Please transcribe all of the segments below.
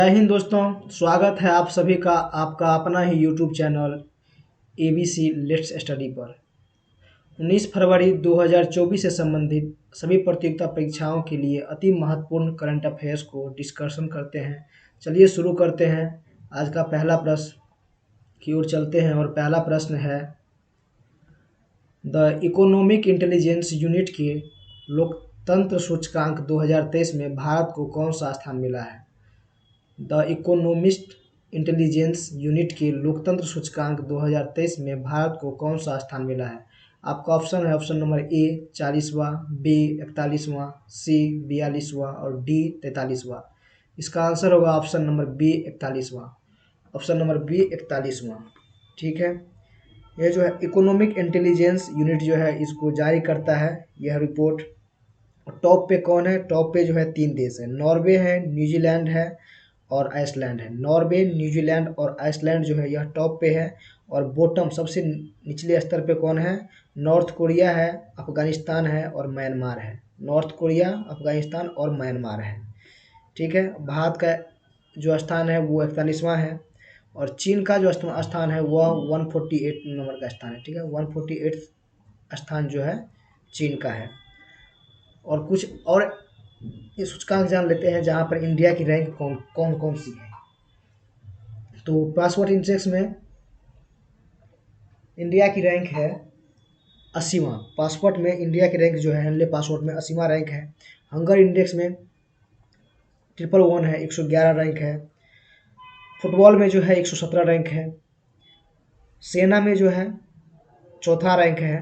जय हिंद दोस्तों। स्वागत है आप सभी का आपका अपना ही YouTube channel ABC let's study पर। 19 फरवरी 2024 से संबंधित सभी प्रतियोगिता परीक्षाओं के लिए अति महत्वपूर्ण करंट अफेयर्स को डिस्कशन करते हैं। चलिए शुरू करते हैं। आज का पहला प्रश्न की ओर चलते हैं और पहला प्रश्न है, द इकोनॉमिक इंटेलिजेंस यूनिट के लोकतंत्र सूचकांक 2023 में भारत को कौन सा स्थान मिला है? द इकोनॉमिस्ट इंटेलिजेंस यूनिट के लोकतंत्र सूचकांक 2023 में भारत को कौन सा स्थान मिला है? आपका ऑप्शन है ऑप्शन नंबर ए 40वां, बी 41वां, सी 42वां और डी 43वां। इसका आंसर होगा ऑप्शन नंबर बी 41वां। ऑप्शन नंबर बी 41वां। ठीक है, ये जो है इकोनॉमिक इंटेलिजेंस यूनिट जो है इसको जारी करता है यह रिपोर्ट। टॉप पे कौन है? टॉप पे जो है 3 देश है, नॉर्वे है, न्यूजीलैंड है और आइसलैंड है। नॉर्वे, न्यूजीलैंड और आइसलैंड जो है यह टॉप पे है। और बॉटम सबसे निचले स्तर पे कौन है? नॉर्थ कोरिया है, अफगानिस्तान है और म्यांमार है। नॉर्थ कोरिया, अफगानिस्तान और म्यांमार है। ठीक है, भारत का जो स्थान है वो 41वां है और चीन का जो स्थान है वह 148 नंबर का स्थान है। ठीक है, 148 स्थान जो है चीन का है। और कुछ और ये सूचकांक जान लेते हैं जहाँ पर इंडिया की रैंक कौन कौन कौन सी है। तो पासपोर्ट इंडेक्स में इंडिया की रैंक है 80वां। पासपोर्ट में इंडिया की रैंक जो है हेनले पासपोर्ट में 80वां रैंक है। हंगर इंडेक्स में 111 है, 111 रैंक है। फुटबॉल में जो है 117 रैंक है। सेना में जो है चौथा रैंक है,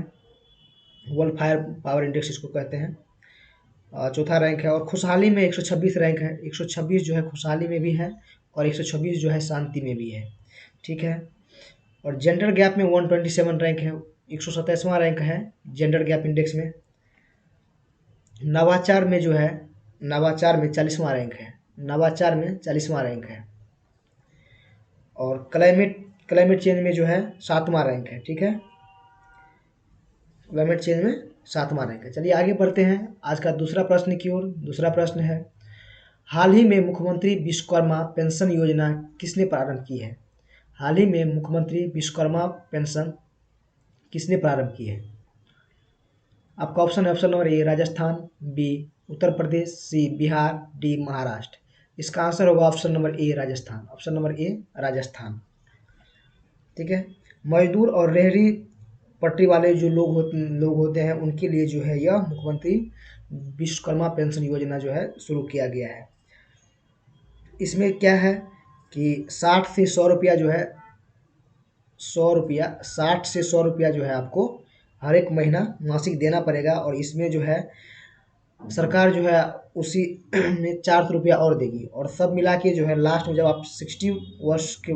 वर्ल्ड फायर पावर इंडेक्स इसको कहते हैं, चौथा रैंक है। और खुशहाली में 126 रैंक है। 126 जो है खुशहाली में भी है और 126 जो है शांति में भी है। ठीक है, और जेंडर गैप में 127 रैंक है, 127वां रैंक है जेंडर गैप इंडेक्स में। नवाचार में जो है नवाचार में 40वां रैंक है। नवाचार में 40वां रैंक है। और क्लाइमेट चेंज में जो है 7वां रैंक है। ठीक है, क्लाइमेट चेंज में 7वां रैंक है। चलिए आगे बढ़ते हैं आज का दूसरा प्रश्न की ओर। दूसरा प्रश्न है, हाल ही में मुख्यमंत्री विश्वकर्मा पेंशन योजना किसने प्रारंभ की है? हाल ही में मुख्यमंत्री विश्वकर्मा पेंशन किसने प्रारंभ की है? आपका ऑप्शन है option number A Rajasthan, B Uttar Pradesh, C Bihar, D Maharashtra. इसका आंसर होगा option number A Rajasthan. Option number A Rajasthan. ठीक है, मजदूर और रेहड़ी पटरी वाले जो लोग होते हैं उनके लिए जो है यह मुख्यमंत्री विश्वकर्मा पेंशन योजना जो है शुरू किया गया है। इसमें क्या है कि 60 से 100 रुपया जो है 60 से 100 रुपया जो है आपको हर एक महीना मासिक देना पड़ेगा। और इसमें जो है सरकार जो है उसी में 400 रुपया और देगी। और सब मिला के जो है लास्ट में जब आप 60 वर्ष के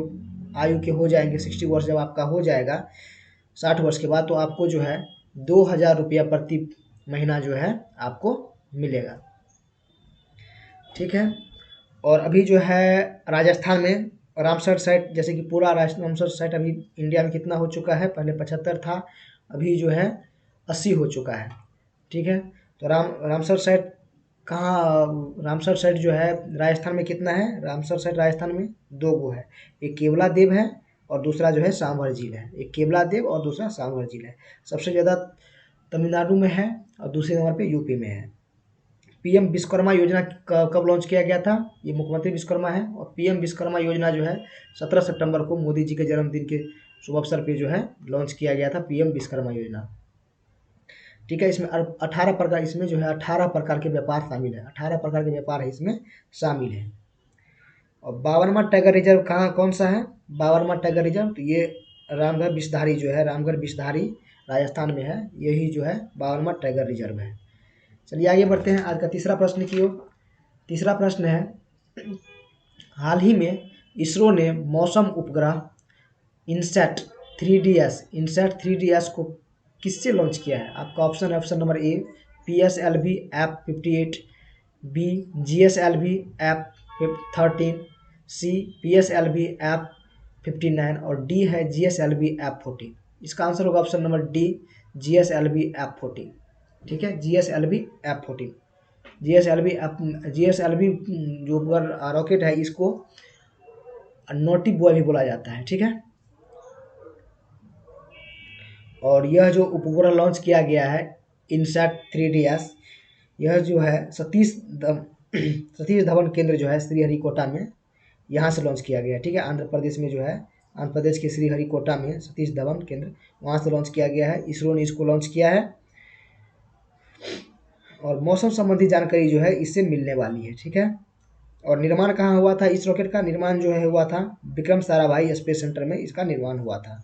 आयु के हो जाएंगे, 60 वर्ष जब आपका हो जाएगा 60 वर्ष के बाद, तो आपको जो है 2000 रुपया प्रति महीना जो है आपको मिलेगा। ठीक है, और अभी जो है राजस्थान में रामसर साइट, जैसे कि पूरा रामसर साइट अभी इंडिया में कितना हो चुका है? पहले 75 था, अभी जो है 80 हो चुका है। ठीक है, तो रामसर साइट कहाँ? रामसर साइट जो है राजस्थान में कितना है? रामसर साइट राजस्थान में 2 गो है, एक केवला देव है और दूसरा जो है सांभर झील है। एक केवला देव और दूसरा सांभर झील है। सबसे ज़्यादा तमिलनाडु में है और दूसरे नंबर पे यूपी में है। पीएम विश्वकर्मा योजना कब लॉन्च किया गया था? ये मुख्यमंत्री विश्वकर्मा है। और पीएम विश्वकर्मा योजना जो है 17 सितंबर को मोदी जी के जन्मदिन के शुभ अवसर पे जो है लॉन्च किया गया था पीएम विश्वकर्मा योजना। ठीक है, इसमें 18 प्रकार, इसमें जो है 18 प्रकार के व्यापार शामिल है। 18 प्रकार के व्यापार है इसमें शामिल है। और 52वां टाइगर रिजर्व कहाँ कौन सा है? 52वां टाइगर रिजर्व तो ये रामगढ़ विषधारी जो है, रामगढ़ विषधारी राजस्थान में है। यही जो है 52वां टाइगर रिजर्व है। चलिए आगे बढ़ते हैं आज का तीसरा प्रश्न की ओर। तीसरा प्रश्न है, हाल ही में इसरो ने मौसम उपग्रह इनसैट 3DS को किससे लॉन्च किया है? आपका ऑप्शन है ऑप्शन नंबर ए PSLV ऐप 58, बी GSLV ऐप 13, सी PSLV ऐप 59 और डी है GSLV ऐप 14। इसका आंसर होगा option number D GSLV app 14। ठीक है, GSLV ऐप 14। GSLV जो रॉकेट है इसको नोटी बॉय भी बोला जाता है, ठीक है। और यह जो उपग्रह लॉन्च किया गया है इनसैट 3DS, यह जो है सतीश धवन केंद्र जो है श्रीहरिकोटा में, यहाँ से लॉन्च किया गया है, ठीक है। आंध्र प्रदेश में जो है, आंध्र प्रदेश के श्रीहरिकोटा में सतीश धवन केंद्र, वहाँ से लॉन्च किया गया है। इसरो ने इसको लॉन्च किया है और मौसम संबंधी जानकारी जो है इससे मिलने वाली है, ठीक है। और निर्माण कहाँ हुआ था इस रॉकेट का? निर्माण जो है हुआ था विक्रम साराभाई स्पेस सेंटर में, इसका निर्माण हुआ था,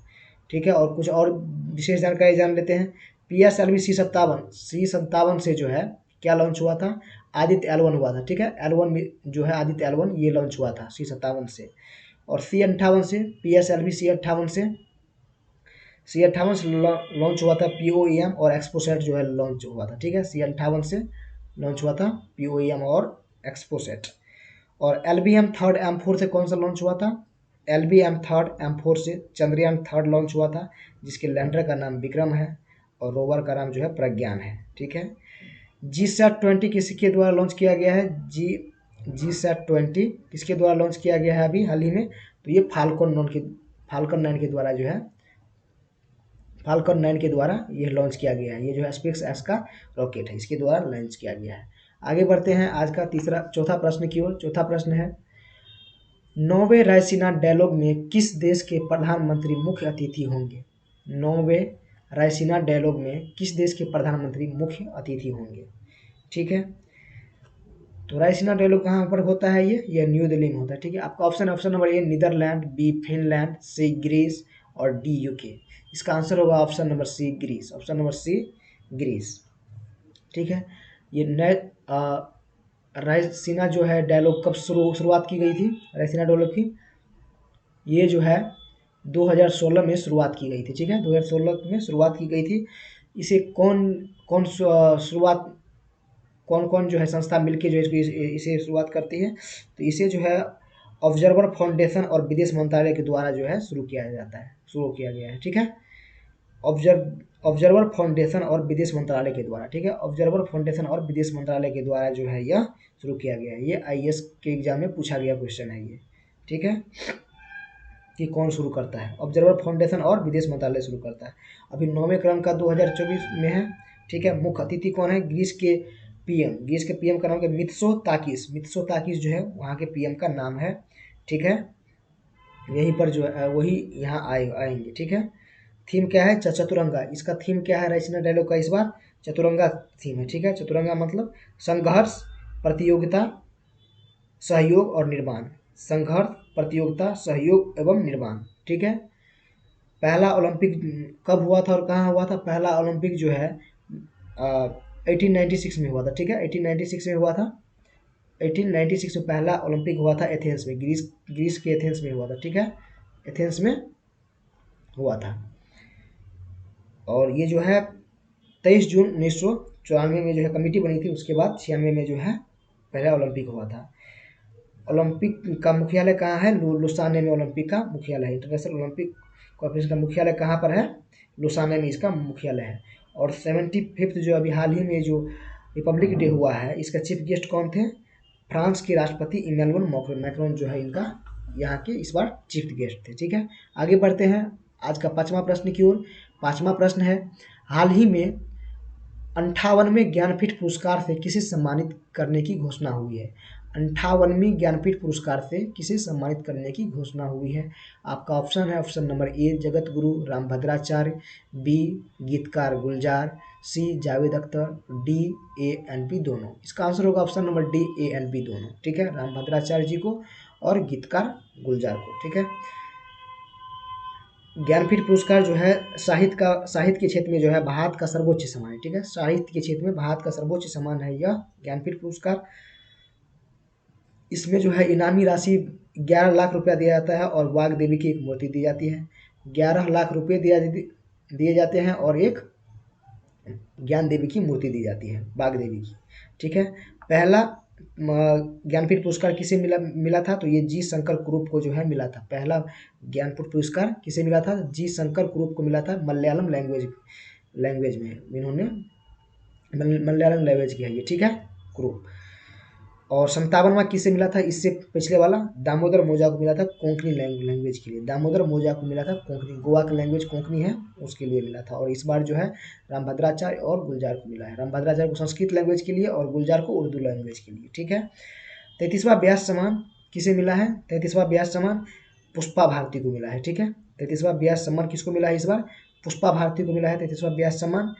ठीक है। और कुछ और विशेष जानकारी जान लेते हैं। PSLV C57 से जो है क्या लॉन्च हुआ था? आदित्य L1 हुआ था, ठीक है। L1 जो है आदित्य L1 ये लॉन्च हुआ था C57 से। और C58 से, PSLV C58 से लॉन्च हुआ था POEM और एक्सपोसेट जो है लॉन्च हुआ था, ठीक है। C58 से लॉन्च हुआ था POEM और एक्सपोसेट। और LBM 3rd M4 से कौन सा लॉन्च हुआ था? LBM 3rd M4 से चंद्रयान 3rd लॉन्च हुआ था, जिसके लैंडर का नाम विक्रम है और रोवर का नाम जो है प्रज्ञान है, ठीक है। GSAT-20 किसके द्वारा लॉन्च किया गया है? GSAT-20 किसके द्वारा लॉन्च किया गया है अभी हाल ही में? तो ये फाल्कन 9 के द्वारा जो है, फाल्कन 9 के द्वारा ये लॉन्च किया गया है। ये जो है स्पेस एक्स का रॉकेट है, इसके द्वारा लॉन्च किया गया है। आगे बढ़ते हैं आज का चौथा प्रश्न की ओर। चौथा प्रश्न है, 9वें रायसीना डायलॉग में किस देश के प्रधानमंत्री मुख्य अतिथि होंगे? 9वें रायसीना डायलॉग में किस देश के प्रधानमंत्री मुख्य अतिथि होंगे, ठीक है। तो रायसीना डायलॉग कहाँ पर होता है? ये न्यू दिल्ली में होता है, ठीक है। आपका option number A Netherlands, B Finland, C Greece और डी यूके। इसका आंसर होगा option number C Greece, option number C Greece, ठीक है। ये नए रायसीना जो है डायलॉग कब शुरुआत की गई थी? रायसीना डायलॉग की ये जो है 2016 में शुरुआत की गई थी, ठीक है। 2016 में शुरुआत की गई थी। इसे कौन कौन जो है संस्था मिलके जो इसे शुरुआत करती है? तो इसे जो है ऑब्जर्वर फाउंडेशन और विदेश मंत्रालय के द्वारा जो है शुरू किया गया है, ठीक है। ऑब्जर्वर फाउंडेशन और विदेश मंत्रालय के द्वारा, ठीक है। ऑब्जर्वर फाउंडेशन और विदेश मंत्रालय के द्वारा जो है यह शुरू किया गया है। ये IAS के एग्जाम में पूछा गया क्वेश्चन है ये, ठीक है, कि कौन शुरू करता है? ऑब्जर्वर फाउंडेशन और विदेश मंत्रालय शुरू करता है। अभी 9वें क्रम का 2024 में है, ठीक है। मुख्य अतिथि कौन है? ग्रीस के PM का नाम है मित्सोताकिस जो है वहाँ के PM का नाम है, ठीक है। यहीं पर जो है वही यहाँ आएंगे, ठीक है। थीम क्या है? चतुरंगा। इसका थीम क्या है रायसीना डायलॉग का? इस बार चतुरंगा थीम है, ठीक है। चतुरंगा मतलब संघर्ष, प्रतियोगिता, सहयोग और निर्माण। संघर्ष, प्रतियोगिता, सहयोग एवं निर्माण, ठीक है। पहला ओलंपिक कब हुआ था और कहाँ हुआ था? पहला ओलंपिक जो है 1896 में हुआ था, ठीक है। 1896 में हुआ था। 1896 में पहला ओलंपिक हुआ था एथेंस में, ग्रीस के एथेंस में हुआ था, ठीक है। एथेंस में हुआ था। और ये जो है 23 जून 1994 में जो है कमेटी बनी थी, उसके बाद 96 में जो है पहला ओलंपिक हुआ था। ओलंपिक का मुख्यालय कहाँ है? लुसाने में ओलंपिक का मुख्यालय है। इंटरनेशनल ओलंपिक कोऑपरेशन का मुख्यालय कहाँ पर है? लुसाने में इसका मुख्यालय है। और 75th जो अभी हाल ही में जो रिपब्लिक डे हुआ है, इसका चीफ गेस्ट कौन थे? फ्रांस के राष्ट्रपति इमैनुअल मैक्रोन जो है इनका यहाँ के इस बार चीफ गेस्ट थे, ठीक है। आगे बढ़ते हैं आज का 5वां प्रश्न की ओर। 5वां प्रश्न है, हाल ही में 58वें ज्ञानपीठ पुरस्कार से किसे सम्मानित करने की घोषणा हुई है? 58वें ज्ञानपीठ पुरस्कार से किसे सम्मानित करने की घोषणा हुई है? आपका ऑप्शन है ऑप्शन नंबर ए जगत गुरु रामभद्राचार्य, बी गीतकार Gulzar, C Javed Akhtar, D A and B दोनों। इसका आंसर होगा option number D A and B दोनों, ठीक है। रामभद्राचार्य जी को और गीतकार गुलजार को, ठीक है। ज्ञानपीठ पुरस्कार जो है साहित्य के क्षेत्र में जो है भारत का सर्वोच्च सम्मान है, ठीक है। साहित्य के क्षेत्र में भारत का सर्वोच्च सम्मान है यह ज्ञानपीठ पुरस्कार। इसमें जो है इनामी राशि 11 लाख रुपया दिया जाता है और वाग देवी की एक मूर्ति दी जाती है। 11 लाख रुपये दिए जाते हैं और एक ज्ञान देवी की मूर्ति दी जाती है, बाग देवी की, ठीक है। पहला ज्ञानपीठ पुरस्कार किसे मिला था? तो ये जी शंकर कुरूप को जो है मिला था। पहला ज्ञानपीठ पुरस्कार किसे मिला था? जी शंकर कुरूप को मिला था। मलयालम लैंग्वेज में इन्होंने मलयालम लैंग्वेज की है ये, ठीक है, ग्रुप। और 57वां किसे मिला था इससे पिछले वाला? दामोदर मोजा को मिला था कोंकणी लैंग्वेज के लिए। दामोदर मोजा को मिला था कोंकणी, गोवा की लैंग्वेज कोंकणी है उसके लिए मिला था। और इस बार जो है रामभद्राचार्य और गुलजार को मिला है। रामभद्राचार्य को संस्कृत लैंग्वेज के लिए और गुलजार को उर्दू लैंग्वेज के लिए। ठीक है। 33वां व्यास सम्मान किसे मिला है? 33वां व्यास सम्मान पुष्पा भारती को मिला है। ठीक है। 33वां व्यास सम्मान किसको मिला है इस बार? पुष्पा भारती को मिला है 33वां व्यास सम्मान।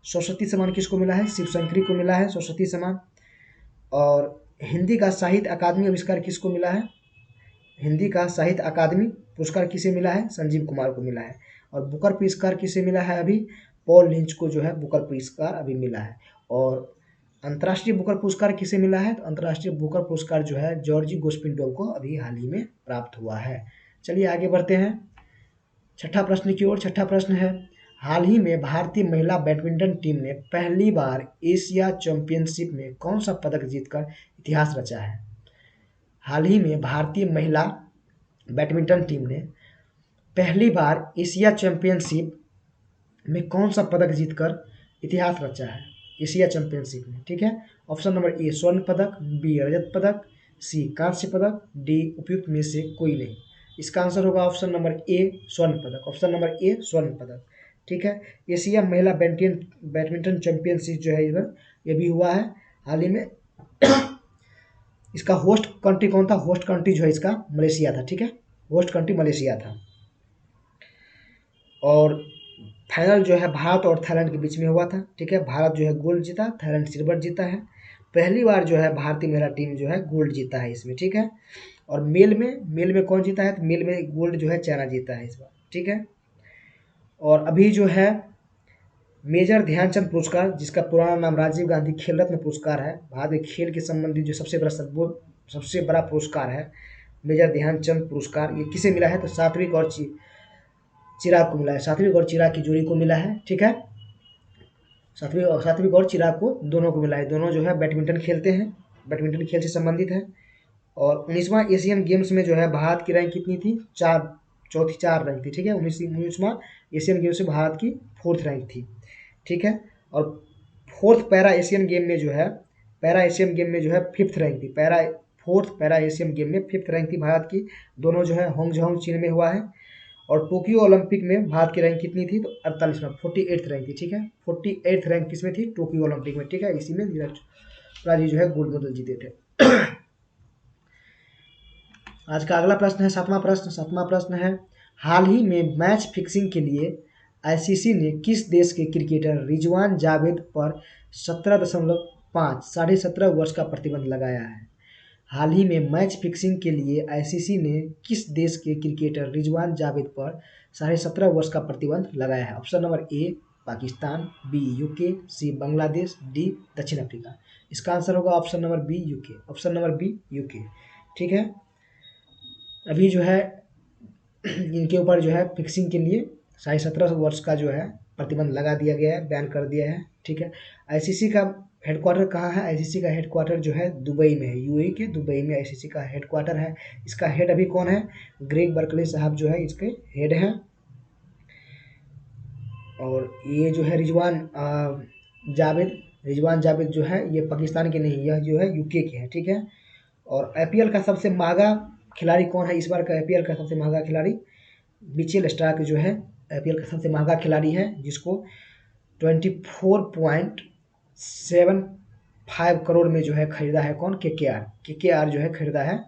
सरस्वती सम्मान किसको मिला है? शिव शंकरी को मिला है सरस्वती सम्मान। और हिंदी का साहित्य अकादमी पुरस्कार किसको मिला है? हिंदी का साहित्य अकादमी पुरस्कार किसे मिला है? संजीव कुमार को मिला है। और बुकर पुरस्कार किसे मिला है? अभी पॉल लिंच को जो है बुकर पुरस्कार अभी मिला है। और अंतर्राष्ट्रीय बुकर पुरस्कार किसे मिला है? तो अंतर्राष्ट्रीय बुकर पुरस्कार जो है जॉर्जी गोस्पिंडोल को अभी हाल ही में प्राप्त हुआ है। चलिए आगे बढ़ते हैं छठा प्रश्न की ओर। छठा प्रश्न है, हाल ही में भारतीय महिला बैडमिंटन टीम ने पहली बार एशिया चैंपियनशिप में कौन सा पदक जीतकर इतिहास रचा है? हाल ही में भारतीय महिला बैडमिंटन टीम ने पहली बार एशिया चैंपियनशिप में कौन सा पदक जीतकर इतिहास रचा है एशिया चैंपियनशिप में? ठीक है। ऑप्शन नंबर ए स्वर्ण पदक, बी रजत पदक, सी कांस्य पदक, डी उपयुक्त में से कोई नहीं। इसका आंसर होगा ऑप्शन नंबर ए स्वर्ण पदक। ऑप्शन नंबर ए स्वर्ण पदक। ठीक है। एशिया महिला बैडमिंटन चैंपियनशिप जो है इधर ये भी हुआ है हाल ही में। इसका होस्ट कंट्री कौन था? होस्ट कंट्री जो है इसका मलेशिया था। ठीक है। होस्ट कंट्री मलेशिया था। और फाइनल जो है भारत और थाईलैंड के बीच में हुआ था। ठीक है। भारत जो है गोल्ड जीता, थाईलैंड सिल्वर जीता है। पहली बार जो है भारतीय महिला टीम जो है गोल्ड जीता है इसमें। ठीक है। और मेल में कौन जीता है? तो मेल में गोल्ड जो है चाइना जीता है इस बार। ठीक है। और अभी जो है मेजर ध्यानचंद पुरस्कार, जिसका पुराना नाम राजीव गांधी खेल रत्न पुरस्कार है, भारत के खेल के संबंधित जो सबसे बड़ा पुरस्कार है मेजर ध्यानचंद पुरस्कार, ये किसे मिला है? तो सात्विक और चिराग को मिला है। सात्विक और चिराग की जोड़ी को मिला है। ठीक है। सात्विक और चिराग को दोनों को मिला है। दोनों जो है बैडमिंटन खेलते हैं, बैडमिंटन खेल से संबंधित है। और 19वां एशियन गेम्स में जो है भारत की रैंक कितनी थी? चार रैंक थी। ठीक है। 19वां एशियन गेम्स में भारत की 4th रैंक थी। ठीक है। और फोर्थ पैरा एशियन गेम में जो है 5th रैंक थी। 4th पैरा एशियन गेम में 5th रैंक थी भारत की। दोनों जो है होंगझोंग चीन में हुआ है। और टोक्यो ओलंपिक में भारत की रैंक कितनी थी? तो 48वां 48th रैंक थी। ठीक है। 48th रैंक किसमें थी? टोक्यो ओलंपिक में। ठीक है। इसी में नीरज चोपड़ा जी जो है गोल्ड मेडल जीते थे। आज का अगला प्रश्न है सातवां प्रश्न है, हाल ही में मैच फिक्सिंग के लिए आईसीसी ने किस देश के क्रिकेटर रिजवान जावेद पर 17.5 17.5 वर्ष का प्रतिबंध लगाया है? हाल ही में मैच फिक्सिंग के लिए आईसीसी ने किस देश के क्रिकेटर रिजवान जावेद पर 17.5 वर्ष का प्रतिबंध लगाया है? Option number A Pakistan, B UK, C Bangladesh, D दक्षिण अफ्रीका। इसका आंसर होगा option number B UK. Option number B UK. ठीक है। अभी जो है इनके ऊपर जो है फिक्सिंग के लिए 17.5 वर्ष का जो है प्रतिबंध लगा दिया गया है, बैन कर दिया है। ठीक है। आईसीसी का हेडक्वार्टर कहाँ है? आईसीसी का हेडक्वार्टर जो है दुबई में है। यूएई के दुबई में आईसीसी का हेडक्वार्टर है। इसका हेड अभी कौन है? ग्रेग बर्कले साहब जो है इसके हेड हैं। और ये जो है रिजवान जावेद जो है ये पाकिस्तान के नहीं, यह जो है यूके के हैं। ठीक है। और आईपीएल का सबसे महंगा खिलाड़ी कौन है? इस बार का आईपीएल का सबसे महंगा खिलाड़ी मिचेल स्टार्क जो है आईपीएल का सबसे महंगा खिलाड़ी है, जिसको 24.75 करोड़ में जो है खरीदा है। कौन? केकेआर जो है खरीदा है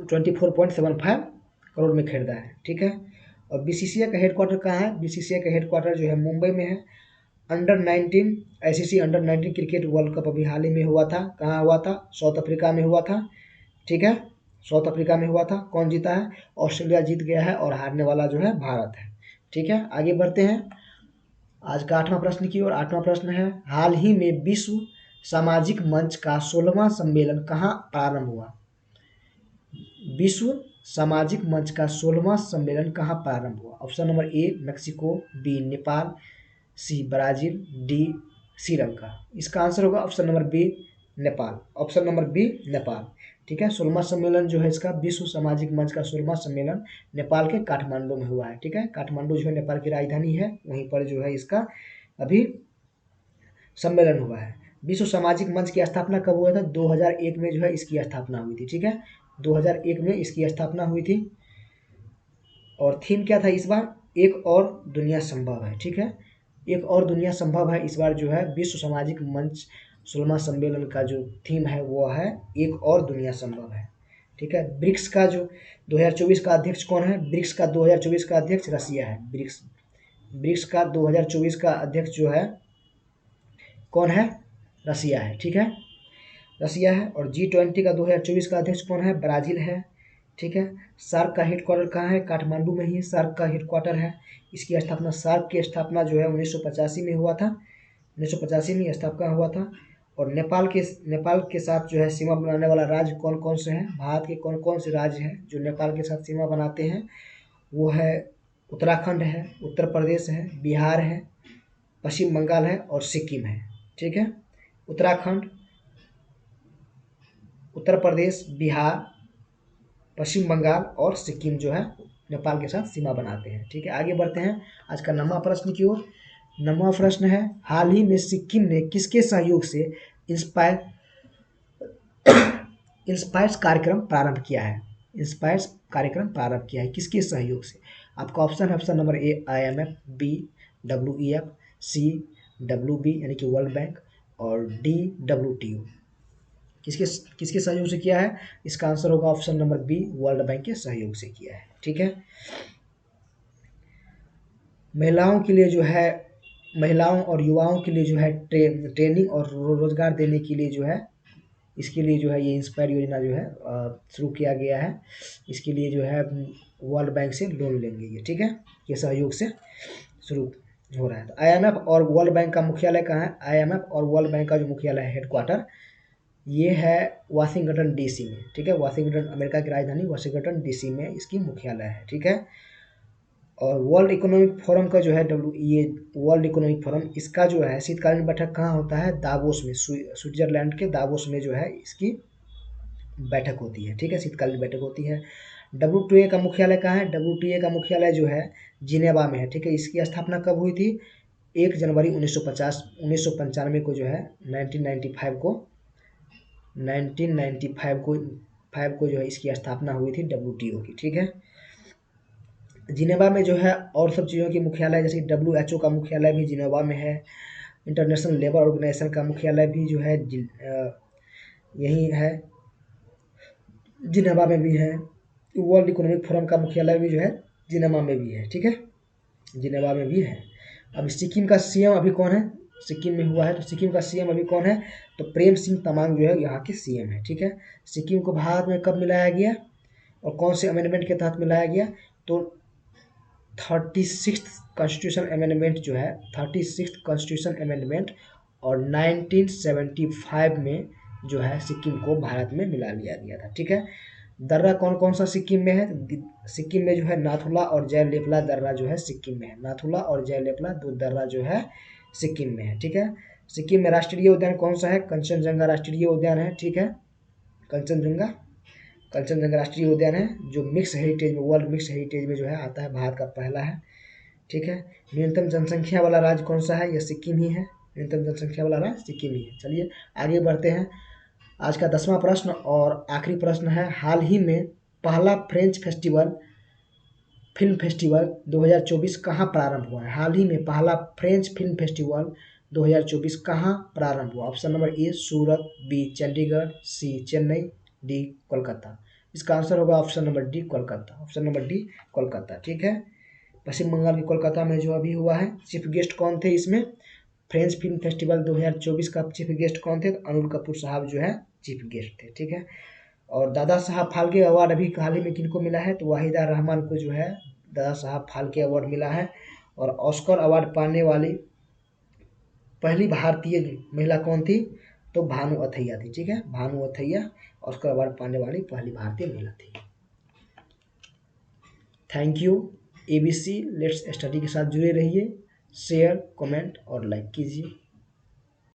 24.75 करोड़ में खरीदा है। ठीक है। और बीसीसीआई का हेडक्वार्टर कहाँ है? बीसीसीआई का हेडक्वार्टर जो है मुंबई में है। Under 19 ICC under 19 cricket world cup अभी हाल ही में हुआ था। कहाँ हुआ था? साउथ अफ्रीका में हुआ था। ठीक है। साउथ अफ्रीका में हुआ था। कौन जीता है? ऑस्ट्रेलिया जीत गया है और हारने वाला जो है भारत है। ठीक है। आगे बढ़ते हैं आज का 8वां प्रश्न की ओर। 8वां प्रश्न है, हाल ही में विश्व सामाजिक मंच का 16वां सम्मेलन कहाँ प्रारंभ हुआ? विश्व सामाजिक मंच का 16वां सम्मेलन कहाँ प्रारंभ हुआ? Option number A Mexico, B Nepal, C Brazil, D Sri. इसका आंसर होगा option number B Nepal. Option number B Nepal. ठीक है। 16वां सम्मेलन जो है इसका विश्व सामाजिक मंच का 16वां सम्मेलन नेपाल के काठमांडू में हुआ है। ठीक है। काठमांडू जो है नेपाल की राजधानी है, वहीं पर जो है इसका अभी सम्मेलन हुआ है। विश्व सामाजिक मंच की स्थापना कब हुआ था? 2001 में जो है इसकी स्थापना हुई थी। ठीक है, 2001 में इसकी स्थापना हुई थी। और थीम क्या था इस बार? एक और दुनिया संभव है। ठीक है, एक और दुनिया संभव है। इस बार जो है विश्व सामाजिक मंच 16वां सम्मेलन का जो थीम है वो है एक और दुनिया संभव है। ठीक है, ब्रिक्स का जो 2024 का अध्यक्ष कौन है? ब्रिक्स का 2024 का अध्यक्ष रसिया है। ब्रिक्स ब्रिक्स का 2024 का अध्यक्ष जो है कौन है? रसिया है। ठीक है, रसिया है। और G20 का 2024 का अध्यक्ष कौन है? ब्राज़ील है। ठीक है, सार्क का हेडक्वार्टर कहाँ है? काठमांडू में ही सार्क का हेडक्वार्टर है। इसकी स्थापना, सार्क की स्थापना जो है 1985 में हुआ था। 1985 में स्थापना हुआ था। और नेपाल के साथ जो है सीमा बनाने वाला राज्य कौन कौन से हैं? भारत के कौन कौन से राज्य हैं जो नेपाल के साथ सीमा बनाते हैं? वो है उत्तराखंड है, उत्तर प्रदेश है, बिहार है, पश्चिम बंगाल है और सिक्किम है। ठीक है, उत्तराखंड, उत्तर प्रदेश, बिहार, पश्चिम बंगाल और सिक्किम जो है नेपाल के साथ सीमा बनाते हैं। ठीक है, आगे बढ़ते हैं आज का 9वां प्रश्न की ओर। 9वां प्रश्न है, हाल ही में सिक्किम ने किसके सहयोग से इंस्पायर्स कार्यक्रम प्रारंभ किया है? इंस्पायर्स कार्यक्रम प्रारंभ किया है किसके सहयोग से? आपका ऑप्शन है, option number A IMF, B WEF, C WB यानी कि वर्ल्ड बैंक और डी WTO। किसके किसके सहयोग से किया है? इसका आंसर होगा option number B, world bank के सहयोग से किया है। ठीक है, महिलाओं के लिए जो है, महिलाओं और युवाओं के लिए जो है ट्रेनिंग और रोजगार देने के लिए जो है, इसके लिए जो है ये इंस्पायर योजना जो है शुरू किया गया है। इसके लिए जो है वर्ल्ड बैंक से लोन लेंगे ये। ठीक है, ये सहयोग से शुरू हो रहा है। तो IMF और वर्ल्ड बैंक का मुख्यालय कहाँ है? IMF और वर्ल्ड बैंक का जो मुख्यालय है, हेडक्वार्टर, ये है वाशिंगटन DC में। ठीक है, वाशिंगटन, अमेरिका की राजधानी वाशिंगटन DC में इसकी मुख्यालय है। ठीक है, और वर्ल्ड इकोनॉमिक फोरम का जो है ये वर्ल्ड इकोनॉमिक फोरम, इसका जो है शीतकालीन बैठक कहाँ होता है? दावोस में, स्विट्जरलैंड के दावोस में जो है इसकी बैठक होती है। ठीक है, शीतकालीन बैठक होती है। WTA का मुख्यालय कहाँ है? WTA का मुख्यालय जो है जिनेवा में है। ठीक है, इसकी स्थापना कब हुई थी? 1 जनवरी 1995 को जो है 1995 को जो है इसकी स्थापना हुई थी WTO की। ठीक है, जिनेवा में जो है और सब चीज़ों की मुख्यालय, जैसे WHO का मुख्यालय भी जिनेवा में है। इंटरनेशनल लेबर ऑर्गेनाइजेशन का मुख्यालय भी जो है यही है, जिनेवा में भी है। वर्ल्ड इकोनॉमिक फोरम का मुख्यालय भी जो है जिनेवा में भी है। ठीक है, जिनेवा में भी है। अब सिक्किम का CM अभी कौन है? सिक्किम में हुआ है, तो सिक्किम का CM अभी कौन है? तो प्रेम सिंह तमांग जो है यहाँ के CM है। ठीक है, सिक्किम को भारत में कब मिलाया गया और कौन से अमेंडमेंट के तहत मिलाया गया? तो 36th कॉन्स्टिट्यूशन अमेंडमेंट जो है, 36th कॉन्स्टिट्यूशन अमेंडमेंट और 1975 में जो है सिक्किम को भारत में मिला लिया गया था। ठीक है, दर्रा कौन कौन सा सिक्किम में है? सिक्किम में जो है नाथुला और जयलेपला दर्रा जो है सिक्किम में है। नाथुला और जयलेपला 2 दर्रा जो है सिक्किम में है। ठीक है, सिक्किम में राष्ट्रीय उद्यान कौन सा है? कंचनजंगा राष्ट्रीय उद्यान है। ठीक है, कंचनजंगा राष्ट्रीय उद्यान है जो मिक्स हेरिटेज में, वर्ल्ड मिक्स हेरिटेज में जो है आता है, भारत का पहला है। ठीक है, न्यूनतम जनसंख्या वाला राज्य कौन सा है? यह सिक्किम ही है। न्यूनतम जनसंख्या वाला राज्य सिक्किम ही है। चलिए आगे बढ़ते हैं। आज का 10वां प्रश्न और आखिरी प्रश्न है, हाल ही में पहला फिल्म फेस्टिवल 2024 कहाँ प्रारंभ हुआ है? हाल ही में पहला फ्रेंच फिल्म फेस्टिवल 2024 कहाँ प्रारंभ हुआ? Option number A Surat, B Chandigarh, C Chennai, D Kolkata. इसका आंसर होगा option number D Kolkata. Option number D Kolkata. ठीक है, पश्चिम बंगाल के कोलकाता में जो अभी हुआ है। चीफ गेस्ट कौन थे इसमें? फ्रेंच फिल्म फेस्टिवल 2024 का चीफ गेस्ट कौन थे? अनिल कपूर साहब जो है चीफ गेस्ट थे। ठीक है, और दादा साहब फाल्के अवार्ड अभी हाल ही में किनको मिला है? तो वाहिदा रहमान को जो है दादा साहब फाल्के अवार्ड मिला है। और ऑस्कर अवार्ड पाने वाली पहली भारतीय महिला कौन थी? तो भानु अथैया थी। ठीक है, भानु अथैया ऑस्कर अवार्ड पाने वाली पहली भारतीय महिला थी। Thank you. ABC let's study के साथ जुड़े रहिए। शेयर, कमेंट और लाइक कीजिए।